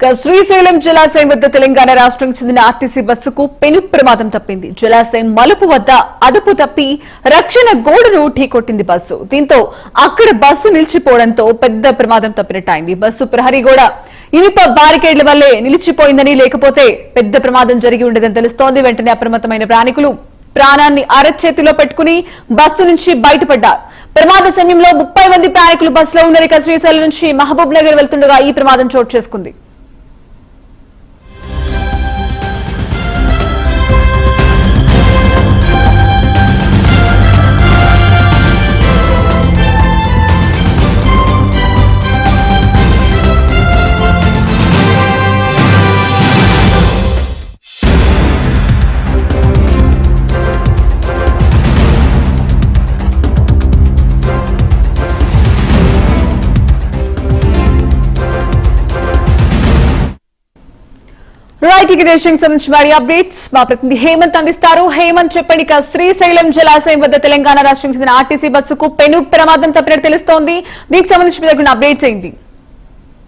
శ్రీశైలం జలాశయం వద్ద తెలంగాణ రాష్ట్రం చెందిన ఆర్టీసీ బస్సుకు పెను ప్రమాదం తప్పింది. జలాశయం మలుపు వద్ద అదుపు తప్పి రక్షణ గోడను ఢీకొట్టింది బస్సు. దీంతో అక్కడ బస్సు నిలిచిపోవడంతో పెద్ద ప్రమాదం తప్పినట్టయింది. బస్సు ప్రహరీ గోడ ఇనుప బారికేడ్ల వల్లే నిలిచిపోయిందని, లేకపోతే పెద్ద ప్రమాదం జరిగి ఉండేదని తెలుస్తోంది. వెంటనే అప్రమత్తమైన ప్రయాణికులు ప్రాణాన్ని అరచేతిలో పెట్టుకుని బస్సు నుంచి బయటపడ్డారు. ప్రమాద సమయంలో 30 మంది ప్రయాణికులు బస్సులో ఉన్నారు. శ్రీశైలం నుంచి మహబూబ్ నగర్ వెళ్తుండగా ఈ ప్రమాదం చోటు చేసుకుంది. రైట్, ఇక దేశానికి సంబంధించి మరి అప్డేట్స్ మా ప్రతినిధి హేమంత్ అందిస్తారు. హేమంత్, చెప్పండి, శ్రీశైలం జలాశయం వద్ద తెలంగాణ రాష్ట్రం చెందిన ఆర్టీసీ బస్సుకు పెను ప్రమాదం తప్పినట్టు తెలుస్తోంది. దీనికి సంబంధించి అప్డేట్స్ ఏంటి?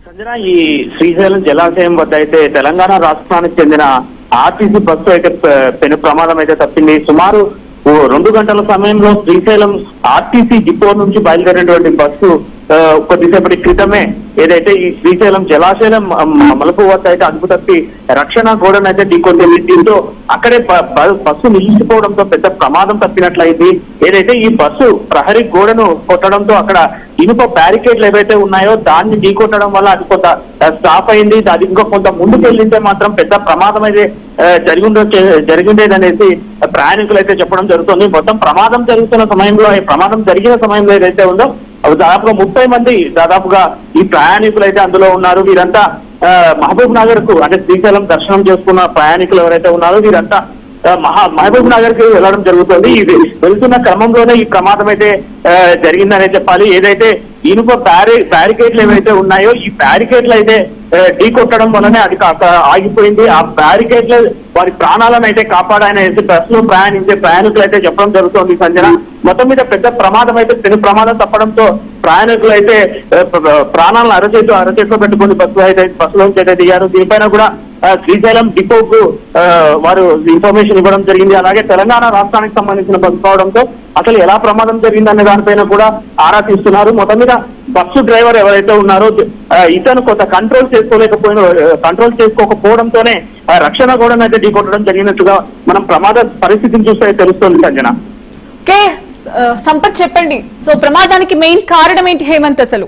సంజన, ఈ శ్రీశైలం జలాశయం వద్ద అయితే తెలంగాణ రాష్ట్రానికి చెందిన ఆర్టీసీ బస్సు అయితే పెను ప్రమాదం అయితే తప్పింది. సుమారు 2 గంటల సమయంలో శ్రీశైలం ఆర్టీసీ డిపో నుంచి బయలుదేరినటువంటి బస్సు కొద్దిసేపటి క్రితమే ఏదైతే ఈ శ్రీశైలం జలాశయం మలుపు వద్ద అయితే అదుపు తప్పి రక్షణ గోడను అయితే ఢీకొట్టింది. దీంతో అక్కడే బస్సు నిలిచిపోవడంతో పెద్ద ప్రమాదం తప్పినట్లయింది. ఏదైతే ఈ బస్సు ప్రహరీ గోడను కొట్టడంతో అక్కడ ఇనుప బ్యారికేడ్లు ఏవైతే ఉన్నాయో దాన్ని ఢీకొట్టడం వల్ల అది కొంత స్టాప్ అయింది. అది ఇంకా కొంత ముందుకు వెళ్ళింటే మాత్రం పెద్ద ప్రమాదం అయితే జరిగిండేదనేసి ప్రయాణికులు అయితే చెప్పడం జరుగుతుంది. మొత్తం ప్రమాదం జరుగుతున్న సమయంలో, ప్రమాదం జరిగిన సమయంలో ఏదైతే ఉందో దాదాపుగా 30 మంది ఈ ప్రయాణికులు అయితే అందులో ఉన్నారు. వీరంతా మహబూబ్ నగర్ కు, అంటే శ్రీశైలం దర్శనం చేసుకున్న ప్రయాణికులు ఎవరైతే ఉన్నారో వీరంతా మహబూబ్ నగర్ కి వెళ్ళడం జరుగుతుంది. ఇది వెళ్తున్న క్రమంలోనే ఈ ప్రమాదం అయితే జరిగిందనే చెప్పాలి. ఏదైతే ఇనుప బ్యారికేడ్లు ఏవైతే ఉన్నాయో ఈ బ్యారికేడ్లు అయితే ఢీకొట్టడం వల్లనే అది ఆగిపోయింది. ఆ బ్యారికేడ్లు వారి ప్రాణాలను అయితే కాపాడాయనేసి బస్సులో ప్రయాణించే ప్రయాణికులు అయితే చెప్పడం జరుగుతోంది. సంజన, మొత్తం మీద పెద్ద ప్రమాదం అయితే పెను ప్రమాదం తప్పడంతో ప్రయాణికులు అయితే ప్రాణాలను అరచేతిలో పెట్టుకుని బస్సులోంచి అయితే దిగారు. దీనిపైన కూడా శ్రీశైలం డిపోకు వారు ఇన్ఫర్మేషన్ ఇవ్వడం జరిగింది. అలాగే తెలంగాణ రాష్ట్రానికి సంబంధించిన బస్సు కావడంతో అసలు ఎలా ప్రమాదం జరిగిందనే దానిపైన కూడా ఆరా తీస్తున్నారు. మొత్తం మీద బస్సు డ్రైవర్ ఎవరైతే ఉన్నారో ఇతను కొంత కంట్రోల్ చేసుకోకపోవడంతోనే రక్షణ కూడా అయితే ఢీకొట్టడం జరిగినట్టుగా మనం ప్రమాద పరిస్థితిని చూస్తే తెలుస్తోంది. సంజన, సంపత్, చెప్పండి, సో ప్రమాదానికి మెయిన్ కారణం ఏంటి హేమంత్? అసలు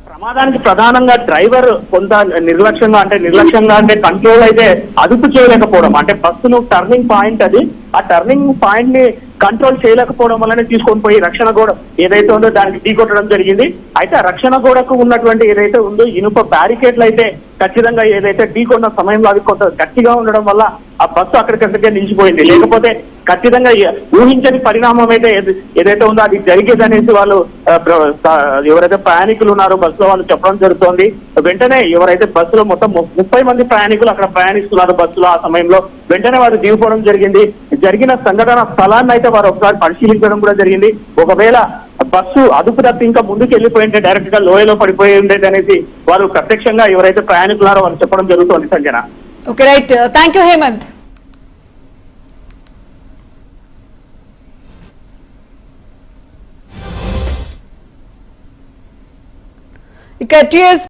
ప్రమాదానికి ప్రధానంగా డ్రైవర్ కొంత నిర్లక్ష్యంగా అంటే కంట్రోల్ అయితే అదుపు చేయలేకపోవడం. అంటే బస్సును టర్నింగ్ పాయింట్ అది, ఆ టర్నింగ్ పాయింట్ ని కంట్రోల్ చేయలేకపోవడం వల్లనే తీసుకొని పోయి రక్షణ గోడ ఏదైతే ఉందో దానికి ఢీకొట్టడం జరిగింది. అయితే ఆ రక్షణ గోడకు ఉన్నటువంటి ఏదైతే ఉందో ఇనుప బ్యారికేడ్లు అయితే ఖచ్చితంగా ఏదైతే ఢీకొన్న సమయంలో అది కొంత గట్టిగా ఉండడం వల్ల ఆ బస్సు అక్కడికక్కడికే నిలిచిపోయింది. లేకపోతే ఖచ్చితంగా ఊహించని పరిణామం అయితే ఏదైతే ఉందో అది జరిగేదనేసి వాళ్ళు ఎవరైతే ప్రయాణికులు ఉన్నారో బస్సులో వాళ్ళు చెప్పడం జరుగుతోంది. వెంటనే ఎవరైతే బస్సులో మొత్తం 30 మంది ప్రయాణికులు అక్కడ ప్రయాణిస్తున్నారు బస్సులో, ఆ సమయంలో వెంటనే వారు దిగిపోవడం జరిగింది. జరిగిన సంఘటన స్థలాన్ని అయితే వారు ఒకసారి పరిశీలించడం కూడా జరిగింది. ఒకవేళ బస్సు అదుపు తప్పి ఇంకా ముందుకు వెళ్ళిపోయింటే డైరెక్ట్ గా లోయలో పడిపోయి ఉండేది అనేసి వారు ప్రత్యక్షంగా ఎవరైతే ప్రయాణికులారో వాళ్ళు చెప్పడం జరుగుతోంది. Sanjana, okay, right, thank you Hemanth. ఇక టిఎస్